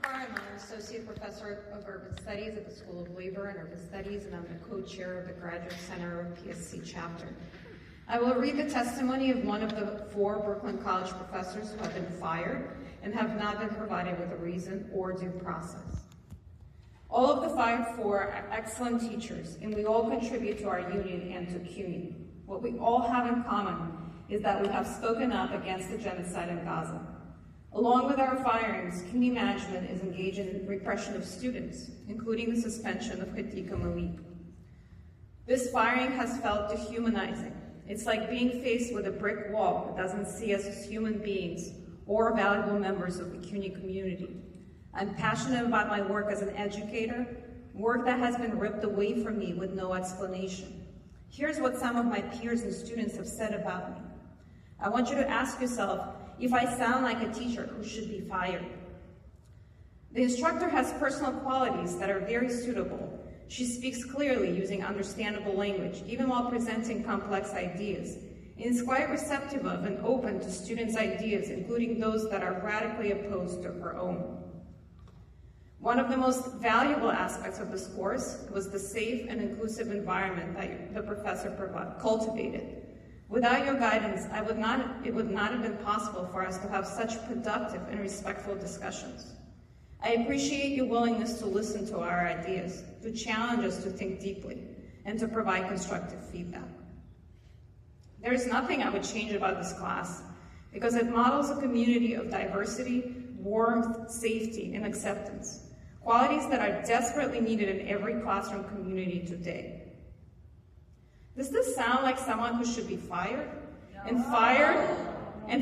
I'm an Associate Professor of Urban Studies at the School of Labor and Urban Studies, and I'm the co-chair of the Graduate Center of PSC chapter. I will read the testimony of one of the 4 Brooklyn College professors who have been fired and have not been provided with a reason or due process. All of the 4 are excellent teachers, and we all contribute to our union and to CUNY. What we all have in common is that we have spoken up against the genocide in Gaza. Along with our firings, CUNY management is engaged in repression of students, including the suspension of Khatika Malik. This firing has felt dehumanizing. It's like being faced with a brick wall that doesn't see us as human beings or valuable members of the CUNY community. I'm passionate about my work as an educator, work that has been ripped away from me with no explanation. Here's what some of my peers and students have said about me. I want you to ask yourself if I sound like a teacher who should be fired. The instructor has personal qualities that are very suitable. She speaks clearly using understandable language, even while presenting complex ideas, and is quite receptive of and open to students' ideas, including those that are radically opposed to her own. One of the most valuable aspects of this course was the safe and inclusive environment that the professor cultivated. Without your guidance, it would not have been possible for us to have such productive and respectful discussions. I appreciate your willingness to listen to our ideas, to challenge us to think deeply, and to provide constructive feedback. There is nothing I would change about this class, because it models a community of diversity, warmth, safety, and acceptance, qualities that are desperately needed in every classroom community today. Does this sound like someone who should be fired? No. And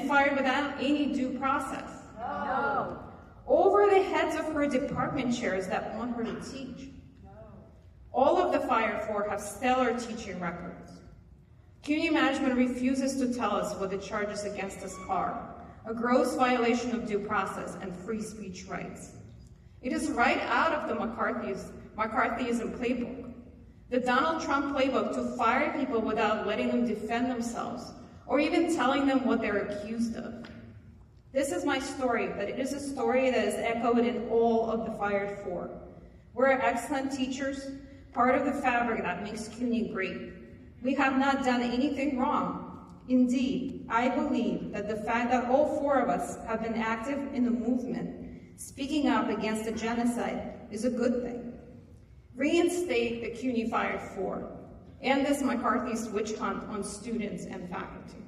fired without any due process? No. Over the heads of her department chairs that want her to teach? No. All of the fired 4 have stellar teaching records. CUNY management refuses to tell us what the charges against us are, a gross violation of due process and free speech rights. It is right out of the McCarthyism playbook. The Donald Trump playbook to fire people without letting them defend themselves, or even telling them what they're accused of. This is my story, but it is a story that is echoed in all of the fired 4. We're excellent teachers, part of the fabric that makes CUNY great. We have not done anything wrong. Indeed, I believe that the fact that all 4 of us have been active in the movement, speaking up against the genocide, is a good thing. Reinstate the CUNY fired 4, and this McCarthyist witch hunt on students and faculty.